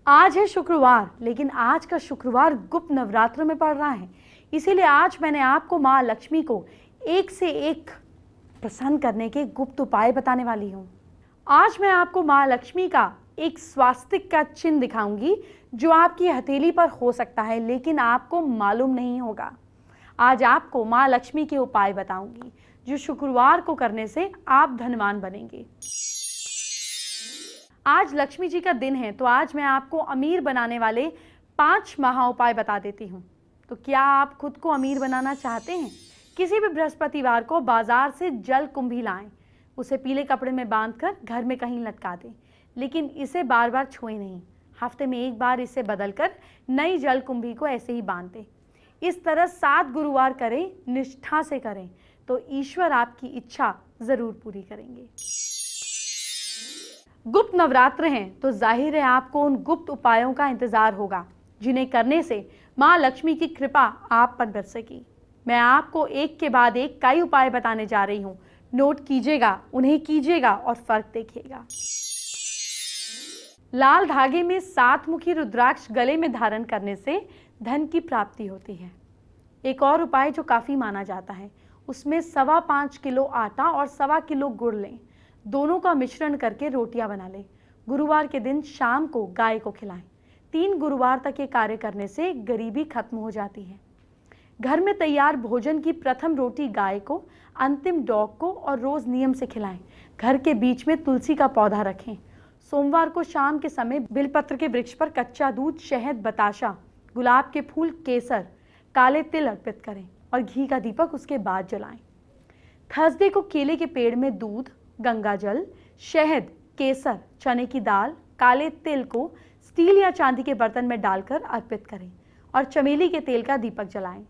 आज है शुक्रवार, लेकिन आज का शुक्रवार गुप्त नवरात्र में पड़ रहा है। इसीलिए आज मैंने आपको माँ लक्ष्मी को एक से एक प्रसन्न करने के गुप्त उपाय बताने वाली हूँ। आज मैं आपको माँ लक्ष्मी का एक स्वास्तिक का चिन्ह दिखाऊंगी जो आपकी हथेली पर हो सकता है, लेकिन आपको मालूम नहीं होगा। आज आपको माँ लक्ष्मी के उपाय बताऊंगी जो शुक्रवार को करने से आप धनवान बनेंगे। आज लक्ष्मी जी का दिन है, तो आज मैं आपको अमीर बनाने वाले 5 महा उपाय बता देती हूँ। तो क्या आप खुद को अमीर बनाना चाहते हैं? किसी भी बृहस्पतिवार को बाजार से जल कुंभी लाएं, उसे पीले कपड़े में बांधकर घर में कहीं लटका दें, लेकिन इसे बार बार छुएं नहीं। हफ्ते में एक बार इसे बदलकर नई जल कुंभी को ऐसे ही बांध दें। इस तरह 7 गुरुवार करें, निष्ठा से करें, तो ईश्वर आपकी इच्छा जरूर पूरी करेंगे। गुप्त नवरात्र हैं, तो जाहिर है आपको उन गुप्त उपायों का इंतजार होगा जिन्हें करने से माँ लक्ष्मी की कृपा आप पर बरसेगी। मैं आपको एक के बाद एक कई उपाय बताने जा रही हूँ। नोट कीजिएगा, उन्हें कीजिएगा और फर्क देखिएगा। लाल धागे में 7 मुखी रुद्राक्ष गले में धारण करने से धन की प्राप्ति होती है। एक और उपाय जो काफी माना जाता है, उसमें 5.25 किलो आटा और 1.25 किलो गुड़ लें। दोनों का मिश्रण करके रोटियां बना लें। गुरुवार के दिन शाम को गाय को खिलाएं। 3 गुरुवार तक ये कार्य करने से गरीबी खत्म हो जाती है। घर में तैयार भोजन की प्रथम रोटी गाय को, अंतिम डॉग को और रोज नियम से खिलाएं। घर के बीच में तुलसी का पौधा रखें। सोमवार को शाम के समय बिलपत्र के वृक्ष पर कच्चा दूध, शहद, बताशा, गुलाब के फूल, केसर, काले तिल अर्पित करें और घी का दीपक उसके बाद जलाएं। थर्सडे को केले के पेड़ में दूध, गंगा जल, शहद, केसर, चने की दाल, काले तिल को स्टील या चांदी के बर्तन में डालकर अर्पित करें और चमेली के तेल का दीपक जलाएं।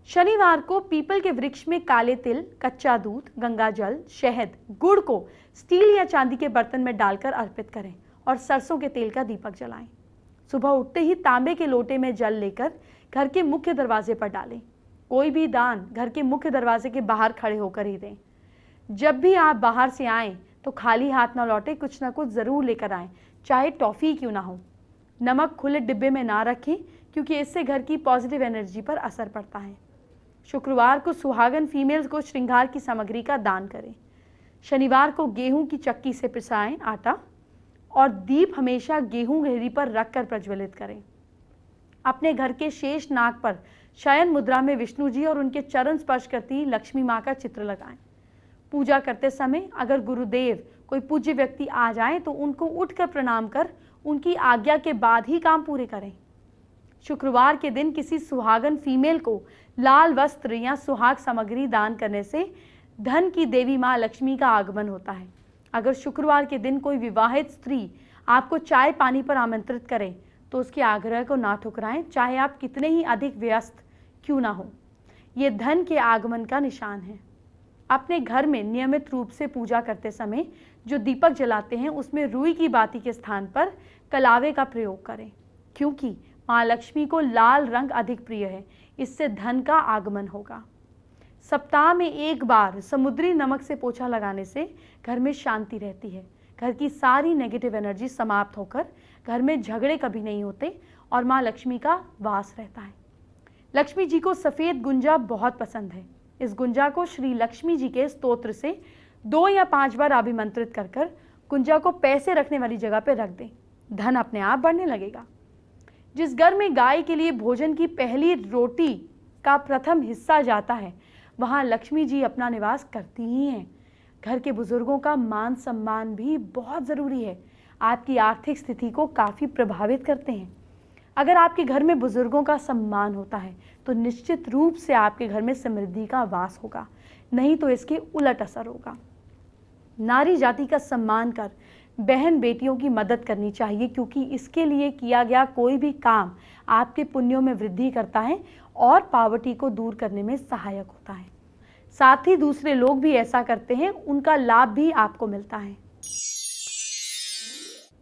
शनिवार को पीपल के वृक्ष में काले तिल, कच्चा दूध, गंगा जल, शहद, गुड़ को स्टील या चांदी के बर्तन में डालकर अर्पित करें और सरसों के तेल का दीपक जलाएं। सुबह उठते ही तांबे के लोटे में जल लेकर घर के मुख्य दरवाजे पर डालें। कोई भी दान घर के मुख्य दरवाजे के बाहर खड़े होकर ही दें। जब भी आप बाहर से आएं तो खाली हाथ न लौटे, कुछ ना कुछ जरूर लेकर आएं, चाहे टॉफी क्यों ना हो। नमक खुले डिब्बे में ना रखें, क्योंकि इससे घर की पॉजिटिव एनर्जी पर असर पड़ता है। शुक्रवार को सुहागन फीमेल्स को श्रृंगार की सामग्री का दान करें। शनिवार को गेहूं की चक्की से पिसाएं आटा और दीप हमेशा गेहूं घेरी पर रखकर प्रज्वलित करें। अपने घर के शेष नाग पर शयन मुद्रा में विष्णु जी और उनके चरण स्पर्श करती लक्ष्मी माँ का चित्र लगाएं। पूजा करते समय अगर गुरुदेव कोई पूज्य व्यक्ति आ जाए तो उनको उठकर प्रणाम कर उनकी आज्ञा के बाद ही काम पूरे करें। शुक्रवार के दिन किसी सुहागन फीमेल को लाल वस्त्र या सुहाग सामग्री दान करने से धन की देवी माँ लक्ष्मी का आगमन होता है। अगर शुक्रवार के दिन कोई विवाहित स्त्री आपको चाय पानी पर आमंत्रित करे तो उसके आग्रह को ना ठुकराएं, चाहे आप कितने ही अधिक व्यस्त क्यों ना हो। ये धन के आगमन का निशान है। अपने घर में नियमित रूप से पूजा करते समय जो दीपक जलाते हैं उसमें रुई की बाती के स्थान पर कलावे का प्रयोग करें, क्योंकि माँ लक्ष्मी को लाल रंग अधिक प्रिय है। इससे धन का आगमन होगा। सप्ताह में एक बार समुद्री नमक से पोछा लगाने से घर में शांति रहती है। घर की सारी नेगेटिव एनर्जी समाप्त होकर घर में झगड़े कभी नहीं होते और माँ लक्ष्मी का वास रहता है। लक्ष्मी जी को सफ़ेद गुंजा बहुत पसंद है। इस गुंजा को श्री लक्ष्मी जी के स्तोत्र से 2 या 5 बार अभिमंत्रित कर गुंजा को पैसे रखने वाली जगह पर रख दें। धन अपने आप बढ़ने लगेगा। जिस घर में गाय के लिए भोजन की पहली रोटी का प्रथम हिस्सा जाता है, वहाँ लक्ष्मी जी अपना निवास करती ही हैं। घर के बुजुर्गों का मान सम्मान भी बहुत ज़रूरी है। आपकी आर्थिक स्थिति को काफ़ी प्रभावित करते हैं। अगर आपके घर में बुजुर्गों का सम्मान होता है तो निश्चित रूप से आपके घर में समृद्धि का वास होगा, नहीं तो इसके उलट असर होगा। नारी जाति का सम्मान कर बहन बेटियों की मदद करनी चाहिए, क्योंकि इसके लिए किया गया कोई भी काम आपके पुण्यों में वृद्धि करता है और पावर्टी को दूर करने में सहायक होता है। साथ ही दूसरे लोग भी ऐसा करते हैं, उनका लाभ भी आपको मिलता है।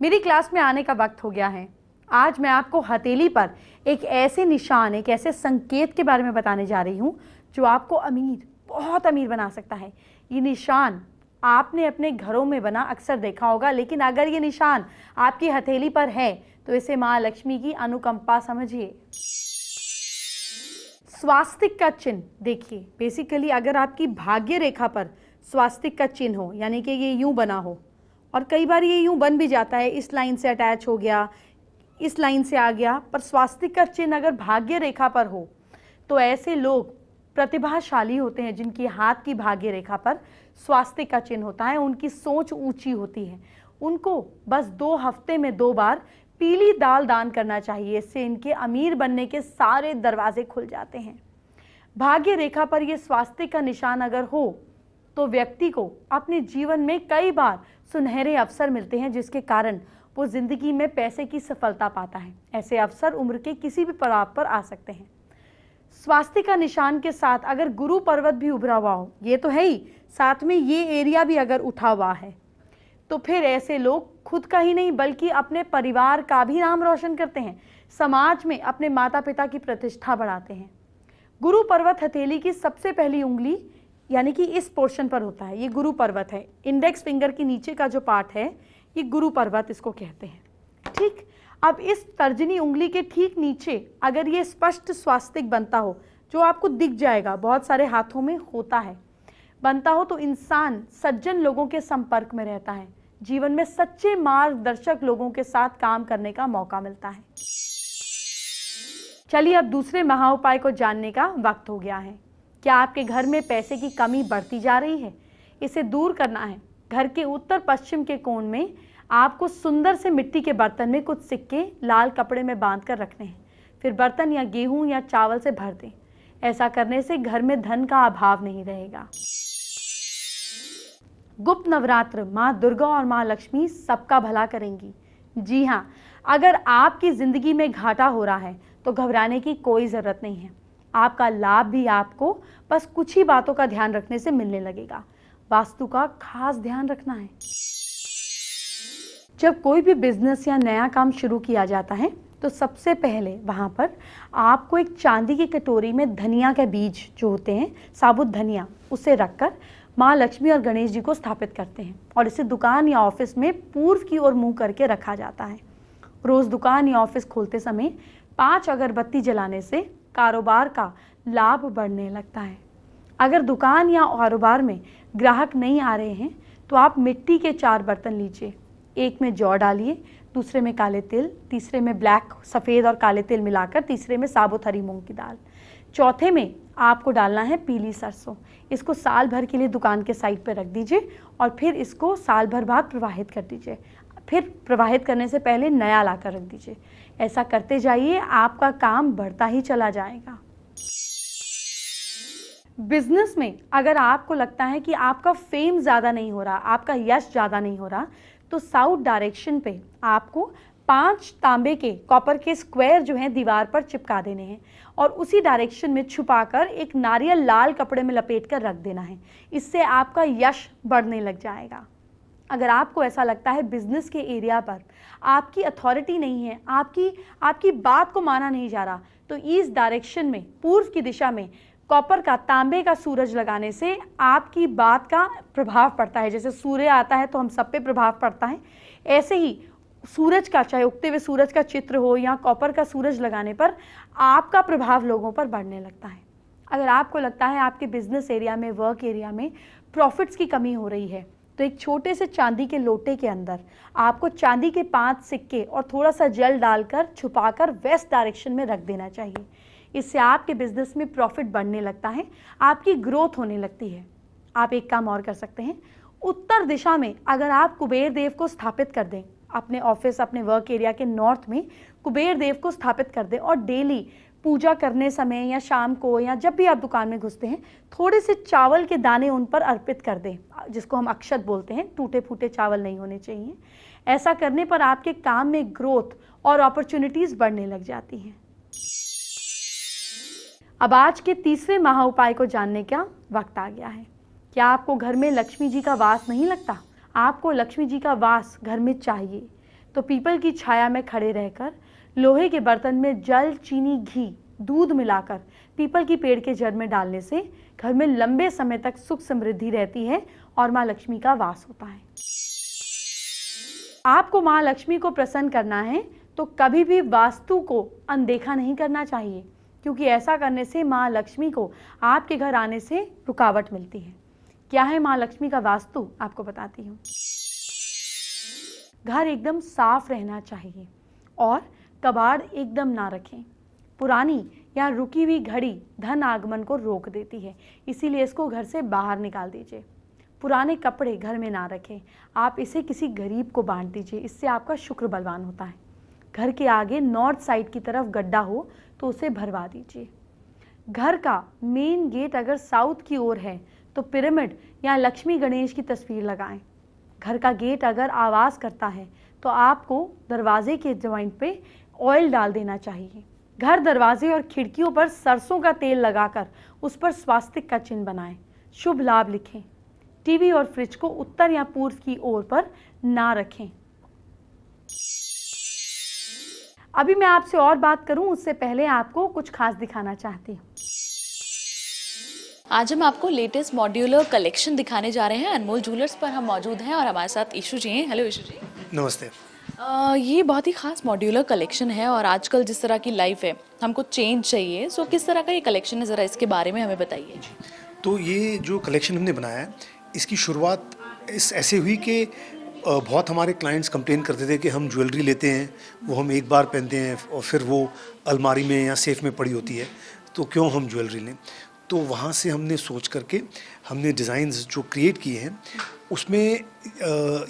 मेरी क्लास में आने का वक्त हो गया है। आज मैं आपको हथेली पर एक ऐसे निशान, एक ऐसे संकेत के बारे में बताने जा रही हूँ जो आपको अमीर, बहुत अमीर बना सकता है। ये निशान आपने अपने घरों में बना अक्सर देखा होगा, लेकिन अगर ये निशान आपकी हथेली पर है तो इसे माँ लक्ष्मी की अनुकंपा समझिए। स्वास्तिक का चिन्ह देखिए, बेसिकली अगर आपकी भाग्य रेखा पर स्वास्तिक का चिन्ह हो, यानी कि ये यूं बना हो, और कई बार ये यूं बन भी जाता है, इस लाइन से अटैच हो गया, इस लाइन से आ गया, पर स्वास्तिक का चिन्ह अगर भाग्य रेखा पर हो तो ऐसे लोग प्रतिभाशाली होते हैं जिनकी हाथ की भाग्य रेखा पर स्वास्तिक का चिन्ह होता है। उनकी सोच ऊंची होती है। उनको बस 2 हफ्ते में 2 बार पीली दाल दान करना चाहिए, इससे इनके अमीर बनने के सारे दरवाजे खुल जाते हैं। भाग्य रेखा पर यह स्वास्तिक का निशान अगर हो तो व्यक्ति को अपने जीवन में कई बार सुनहरे अवसर मिलते हैं, जिसके कारण वो जिंदगी में पैसे की सफलता पाता है। ऐसे अवसर उम्र के किसी भी पड़ाव पर आ सकते हैं। स्वास्तिक का निशान के साथ अगर गुरु पर्वत भी उभरा हुआ हो, ये तो है ही, साथ में ये एरिया भी अगर उठा हुआ है, तो फिर ऐसे लोग खुद का ही नहीं बल्कि अपने परिवार का भी नाम रोशन करते हैं, समाज में अपने माता पिता की प्रतिष्ठा बढ़ाते हैं। गुरु पर्वत हथेली की सबसे पहली उंगली यानी कि इस पोर्शन पर होता है, ये गुरु पर्वत है। इंडेक्स फिंगर के नीचे का जो पार्ट है ये गुरु पर्वत इसको कहते हैं। ठीक, अब इस तर्जनी उंगली के ठीक नीचे अगर ये स्पष्ट स्वास्तिक बनता हो, जो आपको दिख जाएगा, बहुत सारे हाथों में होता है, बनता हो, तो इंसान सज्जन लोगों के संपर्क में रहता है, जीवन में सच्चे मार्गदर्शक लोगों के साथ काम करने का मौका मिलता है। चलिए अब दूसरे महा उपाय को जानने का वक्त हो गया है। क्या आपके घर में पैसे की कमी बढ़ती जा रही है? इसे दूर करना है। घर के उत्तर पश्चिम के कोण में आपको सुंदर से मिट्टी के बर्तन में कुछ सिक्के लाल कपड़े में बांध कर रखने हैं। फिर बर्तन या गेहूं या चावल से भर दें। ऐसा करने से घर में धन का अभाव नहीं रहेगा। गुप्त नवरात्र माँ दुर्गा और माँ लक्ष्मी सबका भला करेंगी। जी हाँ, अगर आपकी जिंदगी में घाटा हो रहा है तो घबराने की कोई ज़रूरत नहीं है। आपका लाभ भी आपको बस कुछ ही बातों का ध्यान रखने से मिलने लगेगा। वास्तु का खास ध्यान रखना है। जब कोई भी बिजनेस या नया काम शुरू किया जाता है तो सबसे पहले वहाँ पर आपको एक चांदी की कटोरी में धनिया के बीज जो होते हैं, साबुत धनिया, उसे रखकर माँ लक्ष्मी और गणेश जी को स्थापित करते हैं और इसे दुकान या ऑफिस में पूर्व की ओर मुंह करके रखा जाता है। रोज दुकान या ऑफिस खोलते समय 5 अगरबत्ती जलाने से कारोबार का लाभ बढ़ने लगता है। अगर दुकान या कारोबार में ग्राहक नहीं आ रहे हैं तो आप मिट्टी के 4 बर्तन लीजिए। एक में जौ डालिए, दूसरे में काले तिल, तीसरे में ब्लैक सफ़ेद और काले तिल मिलाकर, तीसरे में साबुत हरी मूंग की दाल, चौथे में आपको डालना है पीली सरसों। इसको साल भर के लिए दुकान के साइड पर रख दीजिए और फिर इसको साल भर बाद प्रवाहित कर दीजिए। फिर प्रवाहित करने से पहले नया ला कर रख दीजिए। ऐसा करते जाइए, आपका काम बढ़ता ही चला जाएगा। बिजनेस में अगर आपको लगता है कि आपका फेम ज़्यादा नहीं हो रहा, आपका यश ज़्यादा नहीं हो रहा, तो साउथ डायरेक्शन पे आपको 5 तांबे के कॉपर के स्क्वायर जो हैं दीवार पर चिपका देने हैं और उसी डायरेक्शन में छुपाकर एक नारियल लाल कपड़े में लपेट कर रख देना है। इससे आपका यश बढ़ने लग जाएगा। अगर आपको ऐसा लगता है बिजनेस के एरिया पर आपकी अथॉरिटी नहीं है, आपकी बात को माना नहीं जा रहा, तो इस डायरेक्शन में पूर्व की दिशा में कॉपर का, तांबे का सूरज लगाने से आपकी बात का प्रभाव पड़ता है। जैसे सूर्य आता है तो हम सब पे प्रभाव पड़ता है, ऐसे ही सूरज का, चाहे उगते हुए सूरज का चित्र हो या कॉपर का सूरज लगाने पर आपका प्रभाव लोगों पर बढ़ने लगता है। अगर आपको लगता है आपके बिजनेस एरिया में, वर्क एरिया में प्रॉफिट्स की कमी हो रही है, तो एक छोटे से चांदी के लोटे के अंदर आपको चांदी के 5 सिक्के और थोड़ा सा जल डालकर छुपाकर वेस्ट डायरेक्शन में रख देना चाहिए। इससे आपके बिजनेस में प्रॉफिट बढ़ने लगता है, आपकी ग्रोथ होने लगती है। आप एक काम और कर सकते हैं, उत्तर दिशा में अगर आप कुबेर देव को स्थापित कर दें, अपने ऑफिस, अपने वर्क एरिया के नॉर्थ में कुबेर देव को स्थापित कर दें और डेली पूजा करने समय या शाम को या जब भी आप दुकान में घुसते हैं, थोड़े से चावल के दाने उन पर अर्पित कर दें, जिसको हम अक्षत बोलते हैं। टूटे फूटे चावल नहीं होने चाहिए। ऐसा करने पर आपके काम में ग्रोथ और अपॉर्चुनिटीज़ बढ़ने लग जाती हैं। अब आज के तीसरे महा उपाय को जानने का वक्त आ गया है। क्या आपको घर में लक्ष्मी जी का वास नहीं लगता? आपको लक्ष्मी जी का वास घर में चाहिए तो पीपल की छाया में खड़े रहकर लोहे के बर्तन में जल, चीनी, घी दूध मिलाकर पीपल की पेड़ के जड़ में डालने से घर में लंबे समय तक सुख समृद्धि रहती है और माँ लक्ष्मी का वास होता है। आपको माँ लक्ष्मी को प्रसन्न करना है तो कभी भी वास्तु को अनदेखा नहीं करना चाहिए, क्योंकि ऐसा करने से माँ लक्ष्मी को आपके घर आने से रुकावट मिलती है। क्या है माँ लक्ष्मी का वास्तु, आपको बताती हूँ। घर एकदम साफ रहना चाहिए और कबाड़ एकदम ना रखें। पुरानी या रुकी हुई घड़ी धन आगमन को रोक देती है, इसीलिए इसको घर से बाहर निकाल दीजिए। पुराने कपड़े घर में ना रखें, आप इसे किसी गरीब को बांट दीजिए, इससे आपका शुक्र बलवान होता है। घर के आगे नॉर्थ साइड की तरफ गड्ढा हो तो उसे भरवा दीजिए। घर का मेन गेट अगर साउथ की ओर है तो पिरामिड या लक्ष्मी गणेश की तस्वीर लगाएं। घर का गेट अगर आवाज़ करता है तो आपको दरवाजे के जॉइंट पे ऑयल डाल देना चाहिए। घर, दरवाजे और खिड़कियों पर सरसों का तेल लगाकर उस पर स्वास्तिक का चिन्ह बनाएं। शुभ लाभ लिखें। टीवी और फ्रिज को उत्तर या पूर्व की ओर पर ना रखें। अभी मैं आपसे और बात करूं उससे पहले आपको कुछ खास दिखाना चाहती हूँ। आज हम आपको लेटेस्ट मॉड्यूलर कलेक्शन दिखाने जा रहे हैं। अनमोल ज्वेलर्स पर हम मौजूद हैं और हमारे साथ ईशू जी हैं। हेलो ईशू जी। नमस्ते। ये बहुत ही खास मॉड्यूलर कलेक्शन है और आजकल जिस तरह की लाइफ है हमको चेंज चाहिए, सो किस तरह का ये कलेक्शन है, ज़रा इसके बारे में हमें बताइए। तो ये जो कलेक्शन हमने बनाया है इसकी शुरुआत ऐसे हुई कि बहुत हमारे क्लाइंट्स कंप्लेन करते थे कि हम ज्वेलरी लेते हैं, वो हम एक बार पहनते हैं और फिर वो अलमारी में या सेफ में पड़ी होती है, तो क्यों हम ज्वेलरी लें। तो वहाँ से हमने सोच करके हमने डिज़ाइंस जो क्रिएट किए हैं उसमें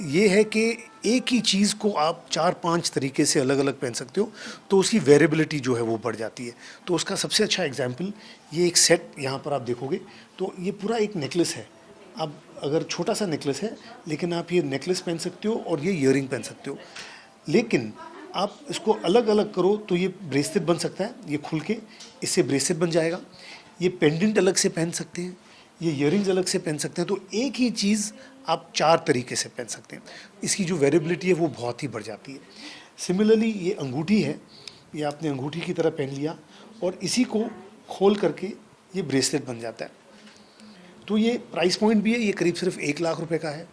ये है कि एक ही चीज़ को आप 4-5 तरीके से अलग अलग पहन सकते हो, तो उसकी वेरिएबिलिटी जो है वो बढ़ जाती है। तो उसका सबसे अच्छा एग्जांपल ये एक सेट यहाँ पर आप देखोगे तो ये पूरा एक नेकलेस है। अब अगर छोटा सा नेकलेस है लेकिन आप ये नेकलेस पहन सकते हो और ये ईयरिंग पहन सकते हो, लेकिन आप इसको अलग अलग करो तो ये ब्रेसलेट बन सकता है। ये खुल के इससे ब्रेसलेट बन जाएगा। ये पेंडेंट अलग से पहन सकते हैं, ये ईयरिंग्स अलग से पहन सकते हैं। तो एक ही चीज़ आप 4 तरीके से पहन सकते हैं। इसकी जो वेरिएबिलिटी है वो बहुत ही बढ़ जाती है। सिमिलरली ये अंगूठी है, ये आपने अंगूठी की तरह पहन लिया और इसी को खोल करके ये ब्रेसलेट बन जाता है। तो ये प्राइस पॉइंट भी है, ये करीब सिर्फ 1 लाख रुपए का है,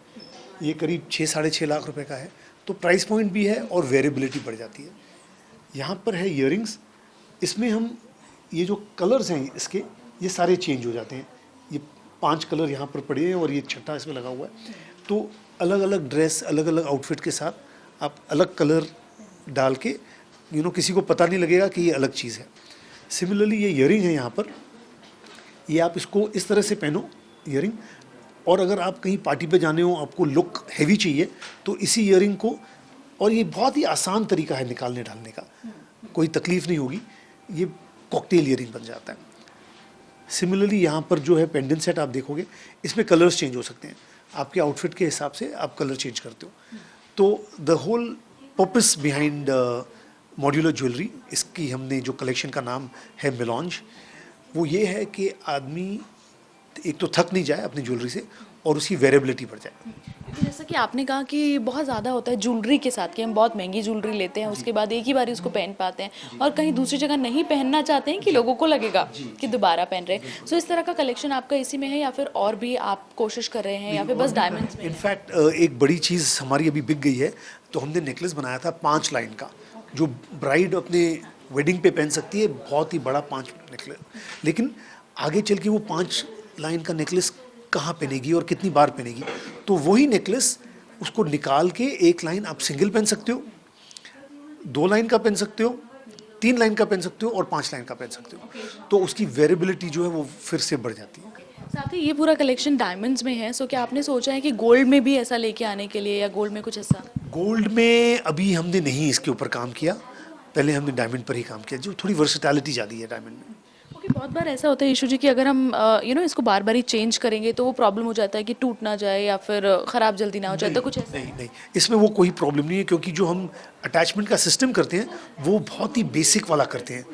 ये करीब 6-6.5 लाख रुपए का है। तो प्राइस पॉइंट भी है और वेरिएबिलिटी बढ़ जाती है। यहाँ पर है ईयरिंग्स, इसमें हम ये जो कलर्स हैं इसके ये सारे चेंज हो जाते हैं। ये 5 कलर यहाँ पर पड़े हैं और ये 6ठा इसमें लगा हुआ है। तो अलग अलग ड्रेस, अलग अलग आउटफिट के साथ आप अलग कलर डाल के किसी को पता नहीं लगेगा कि ये अलग चीज़ है। सिमिलरली ये ईयरिंग है यहाँ पर, ये आप इसको इस तरह से पहनो ईयरिंग, और अगर आप कहीं पार्टी पे जाने हो, आपको लुक हैवी चाहिए, तो इसी ईयरिंग को, और ये बहुत ही आसान तरीका है निकालने डालने का, कोई तकलीफ नहीं होगी, ये कॉकटेल ईयरिंग बन जाता है। सिमिलरली यहाँ पर जो है पेंडेंट सेट आप देखोगे, इसमें कलर्स चेंज हो सकते हैं, आपके आउटफिट के हिसाब से आप कलर चेंज करते हो। तो the whole purpose behind modular jewellery, इसकी हमने जो कलेक्शन का नाम है मेलॉन्ज, वो ये है कि आदमी एक तो थक नहीं जाए अपनी ज्वेलरी से और उसकी वेरिएबिलिटी बढ़ जाए। क्योंकि जैसा कि आपने कहा कि बहुत ज़्यादा होता है ज्वेलरी के साथ कि हम बहुत महंगी ज्वेलरी लेते हैं, उसके बाद एक ही बार उसको पहन पाते हैं और कहीं दूसरी जगह नहीं पहनना चाहते हैं कि लोगों को लगेगा कि दोबारा पहन रहे हैं। सो इस तरह का कलेक्शन आपका इसी में है या फिर और भी आप कोशिश कर रहे हैं या फिर बस डायमंड्स में? इनफैक्ट एक बड़ी चीज़ हमारी अभी बिक गई है, तो हमने नेकलेस बनाया था 5 लाइन का, जो ब्राइड अपने वेडिंग पे पहन सकती है, बहुत ही बड़ा 5 नेकलेस। लेकिन आगे चल के वो 5 लाइन का नेकलेस कहाँ पहनेगी और कितनी बार पहनेगी, तो वही नेकलेस उसको निकाल के 1 लाइन आप सिंगल पहन सकते हो, 2 लाइन का पहन सकते हो, 3 लाइन का पहन सकते हो और 5 लाइन का पहन सकते हो। तो उसकी वेरिएबिलिटी जो है वो फिर से बढ़ जाती है। साथ ही ये पूरा कलेक्शन डायमंड्स में है, सो क्या आपने सोचा है कि गोल्ड में भी ऐसा लेके आने के लिए, या गोल्ड में कुछ ऐसा? गोल्ड में अभी हमने नहीं इसके ऊपर काम किया, पहले हमने डायमंड पर ही काम किया, जो थोड़ी वर्सेटैलिटी ज़्यादा है डायमंड में। ओके, बहुत बार ऐसा होता है ईशू जी कि अगर हम इसको बार बार ही चेंज करेंगे तो वो प्रॉब्लम हो जाता है कि टूट ना जाए या फिर ख़राब जल्दी ना हो जाए, तो कुछ ऐसा? नहीं, इसमें वो कोई प्रॉब्लम नहीं है, क्योंकि जो हम अटैचमेंट का सिस्टम करते हैं वो बहुत ही बेसिक वाला करते हैं,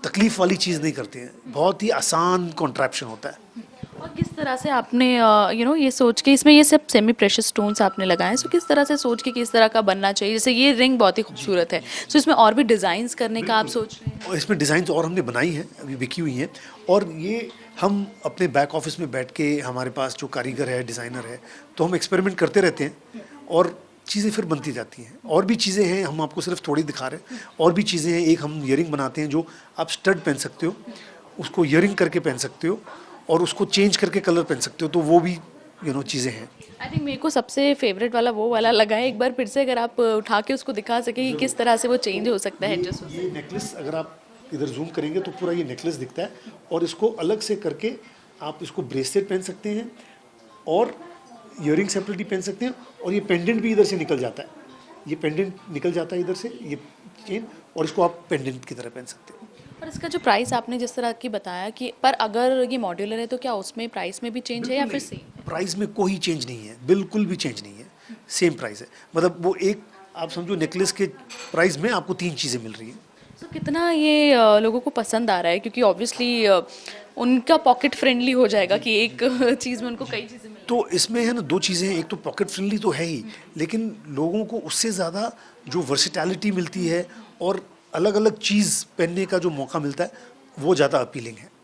तकलीफ वाली चीज़ नहीं करते हैं, बहुत ही आसान कॉन्ट्रैप्शन होता है। और किस तरह से आपने ये सोच के इसमें ये सब सेमी प्रेशियस स्टोन्स आपने लगाए हैं, सो किस तरह से सोच के किस तरह का बनना चाहिए? जैसे ये रिंग बहुत ही खूबसूरत है, सो इसमें और भी डिज़ाइंस करने का आप सोच रहे हैं? और इसमें डिज़ाइंस और हमने बनाई हैं, अभी बिकी हुई हैं, और ये हम अपने बैक ऑफिस में बैठ के, हमारे पास जो कारीगर है, डिज़ाइनर है, तो हम एक्सपेरिमेंट करते रहते हैं और चीज़ें फिर बनती जाती हैं। और भी चीज़ें हैं, हम आपको सिर्फ थोड़ी दिखा रहे हैं, और भी चीज़ें हैं। एक हम ईयरिंग बनाते हैं जो आप स्टड पहन सकते हो, उसको ईयरिंग करके पहन सकते हो, और उसको चेंज करके कलर पहन सकते हो, तो वो भी चीज़ें हैं। आई थिंक मेरे को सबसे फेवरेट वाला वो वाला लगा है, एक बार फिर से अगर आप उठा के उसको दिखा सकें कि किस तरह से वो चेंज हो सकता है, एडजस्ट हो सकता ये नेकलेस अगर आप इधर जूम करेंगे तो पूरा ये नेकलेस दिखता है, और इसको अलग से करके आप इसको ब्रेसलेट पहन सकते हैं और ईयरिंग सेपरेटली पहन सकते हैं, और ये पेंडेंट भी इधर से निकल जाता है, ये पेंडेंट निकल जाता है इधर से, ये चेन, और इसको आप पेंडेंट की तरह पहन सकते हैं। है। और इसका जो प्राइस आपने जिस तरह की बताया कि पर अगर ये मॉड्यूलर है तो क्या उसमें प्राइस में भी चेंज है या फिर सेम? प्राइस में कोई चेंज नहीं है, बिल्कुल भी चेंज नहीं है, सेम प्राइस है। मतलब वो एक आप समझो नेकलेस के प्राइस में आपको 3 चीज़ें मिल रही हैं। सो कितना ये लोगों को पसंद आ रहा है, क्योंकि ऑब्वियसली उनका पॉकेट फ्रेंडली हो जाएगा कि एक चीज़ में उनको कई चीज़ें मिल। तो इसमें है ना 2 चीज़ें हैं, एक तो पॉकेट फ्रेंडली तो है ही, लेकिन लोगों को उससे ज़्यादा जो वर्सेटैलिटी मिलती है और अलग अलग चीज़ पहनने का जो मौका मिलता है, वो ज़्यादा अपीलिंग है।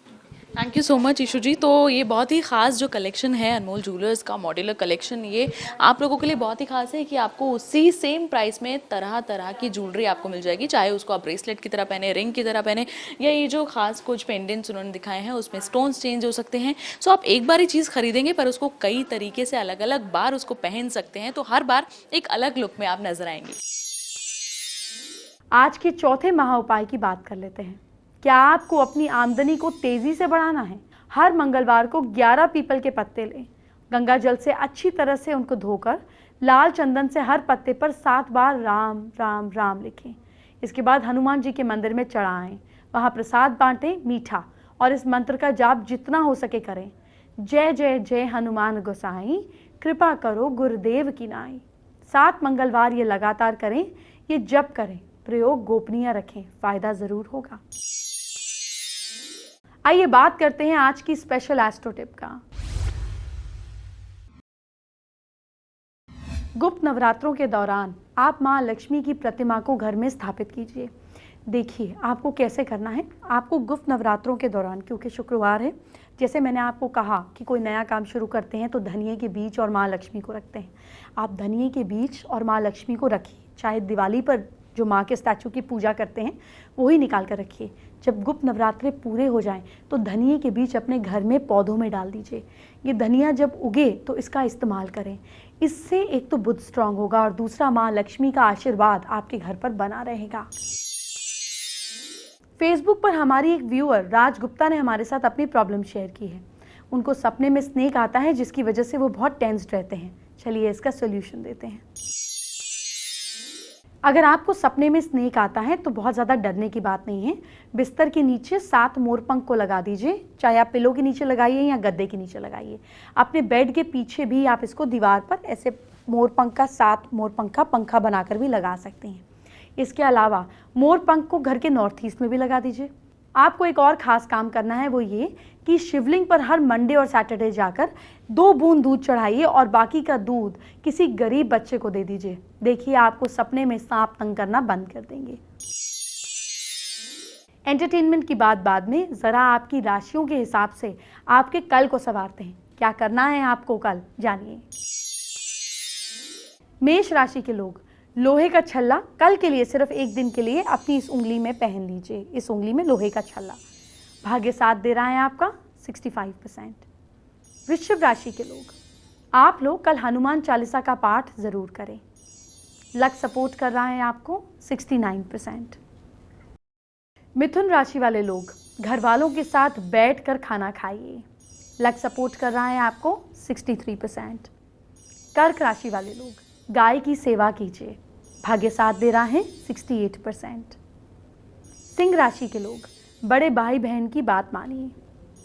थैंक यू सो मच ईशू जी। तो ये बहुत ही ख़ास जो कलेक्शन है अनमोल ज्वेलर्स का मॉड्यूलर कलेक्शन, ये आप लोगों के लिए बहुत ही ख़ास है कि आपको उसी सेम प्राइस में तरह तरह की ज्वेलरी आपको मिल जाएगी, चाहे उसको आप ब्रेसलेट की तरह पहने, रिंग की तरह पहने, या ये जो खास कुछ पेंडेंट्स उन्होंने दिखाए हैं उसमें स्टोन्स चेंज हो सकते हैं। सो आप एक बार ही चीज़ खरीदेंगे पर उसको कई तरीके से अलग अलग बार उसको पहन सकते हैं, तो हर बार एक अलग लुक में आप नजर आएंगे। आज के चौथे महा उपाय की बात कर लेते हैं। क्या आपको अपनी आमदनी को तेजी से बढ़ाना है? हर मंगलवार को 11 पीपल के पत्ते लें, गंगा जल से अच्छी तरह से उनको धोकर लाल चंदन से हर पत्ते पर 7 बार राम राम राम लिखें। इसके बाद हनुमान जी के मंदिर में चढ़ाएं, वहाँ प्रसाद बांटें मीठा, और इस मंत्र का जाप जितना हो सके करें। जय जय जय हनुमान गोसाई, कृपा करो गुरुदेव की नाई। 7 मंगलवार ये लगातार करें, ये जप करें, प्रयोग गोपनीय रखें, फायदा जरूर होगा। आइए बात करते हैं आज की स्पेशल एस्ट्रो टिप का। गुप्त नवरात्रों के दौरान आप मां लक्ष्मी की प्रतिमा को घर में स्थापित कीजिए। देखिए आपको कैसे करना है। आपको गुप्त नवरात्रों के दौरान, क्योंकि शुक्रवार है, जैसे मैंने आपको कहा कि कोई नया काम शुरू करते हैं तो धनिये के बीज और मां लक्ष्मी को रखते हैं। आप धनिये के बीज और मां लक्ष्मी को रखिए, चाहे दिवाली पर जो माँ के स्टैचू की पूजा करते हैं वही निकाल कर रखिए। जब गुप्त नवरात्रे पूरे हो जाएं तो धनिये के बीज अपने घर में पौधों में डाल दीजिए। ये धनिया जब उगे तो इसका इस्तेमाल करें। इससे एक तो बुध स्ट्रांग होगा और दूसरा माँ लक्ष्मी का आशीर्वाद आपके घर पर बना रहेगा। फेसबुक पर हमारी एक व्यूअर राज गुप्ता ने हमारे साथ अपनी प्रॉब्लम शेयर की है। उनको सपने में स्नेक आता है जिसकी वजह से वो बहुत टेंस्ड रहते हैं। चलिए इसका सोल्यूशन देते हैं। अगर आपको सपने में स्नेक आता है तो बहुत ज़्यादा डरने की बात नहीं है। बिस्तर के नीचे 7 मोरपंख को लगा दीजिए, चाहे आप पिलो के नीचे लगाइए या गद्दे के नीचे लगाइए। अपने बेड के पीछे भी आप इसको दीवार पर ऐसे मोरपंख का 7 मोरपंख का पंखा बनाकर भी लगा सकते हैं। इसके अलावा मोरपंख को घर के नॉर्थ ईस्ट में भी लगा दीजिए। आपको एक और ख़ास काम करना है, वो ये कि शिवलिंग पर हर मंडे और सैटरडे जाकर 2 बूंद दूध चढ़ाइए और बाकी का दूध किसी गरीब बच्चे को दे दीजिए। देखिए आपको सपने में सांप तंग करना बंद कर देंगे। एंटरटेनमेंट की बात बाद में, ज़रा आपकी राशियों के हिसाब से आपके कल को संवारते हैं। क्या करना है आपको कल, जानिए। मेष राशि के लोग, लोहे का छल्ला कल के लिए सिर्फ एक दिन के लिए अपनी इस उंगली में पहन लीजिए। इस उंगली में लोहे का छल्ला। भाग्य साथ दे रहा है आपका 65%। वृश्चिक राशि के लोग, आप लोग कल हनुमान चालीसा का पाठ जरूर करें। लक सपोर्ट कर रहा है आपको 69%। मिथुन राशि वाले लोग, घर वालों के साथ बैठकर खाना खाइए। लक सपोर्ट कर रहा है आपको 63%। कर्क राशि वाले लोग, गाय की सेवा कीजिए। भाग्य साथ दे रहा है 68%। सिंह राशि के लोग, बड़े भाई बहन की बात मानिए।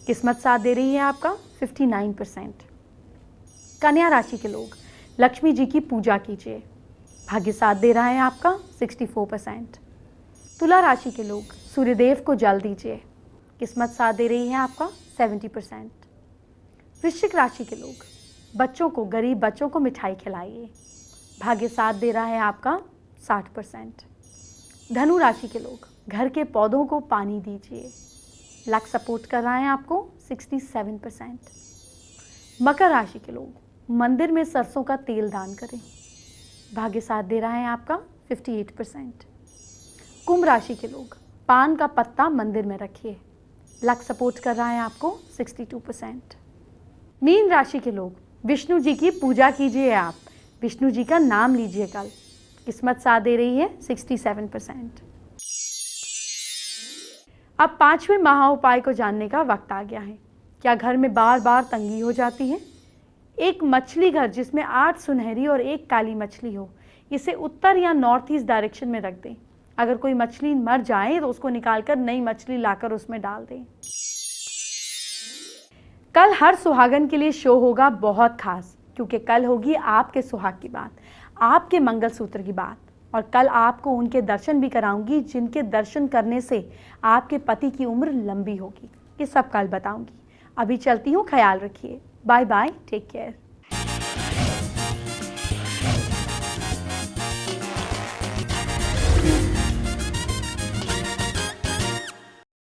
किस्मत साथ दे रही है आपका 59%। कन्या राशि के लोग, लक्ष्मी जी की पूजा कीजिए। भाग्य साथ दे रहा है आपका 64%। तुला राशि के लोग, सूर्यदेव को जल दीजिए। किस्मत साथ दे रही है आपका 70%। वृश्चिक राशि के लोग बच्चों को, गरीब बच्चों को मिठाई खिलाइए। भाग्य साथ दे रहा है आपका 60%। धनु राशि के लोग घर के पौधों को पानी दीजिए। लक सपोर्ट कर रहा है आपको 67%। मकर राशि के लोग मंदिर में सरसों का तेल दान करें। भाग्य साथ दे रहा है आपका 58%। कुंभ राशि के लोग पान का पत्ता मंदिर में रखिए। लक सपोर्ट कर रहा है आपको 62%। मीन राशि के लोग विष्णु जी की पूजा कीजिए। आप विष्णु जी का नाम लीजिए। कल किस्मत साथ दे रही है 67%। अब 5वें महा उपाय को जानने का वक्त आ गया है। क्या घर में बार बार तंगी हो जाती है? एक मछली घर जिसमें 8 सुनहरी और 1 काली मछली हो, इसे उत्तर या नॉर्थ ईस्ट डायरेक्शन में रख दें। अगर कोई मछली मर जाए तो उसको निकालकर नई मछली लाकर उसमें डाल दें। कल हर सुहागन के लिए शो होगा बहुत खास, क्योंकि कल होगी आपके सुहाग की बात, आपके मंगलसूत्र की बात। और कल आपको उनके दर्शन भी कराऊंगी जिनके दर्शन करने से आपके पति की उम्र लंबी होगी। ये सब कल बताऊंगी। अभी चलती हूँ, ख्याल रखिए। Bye bye, take care.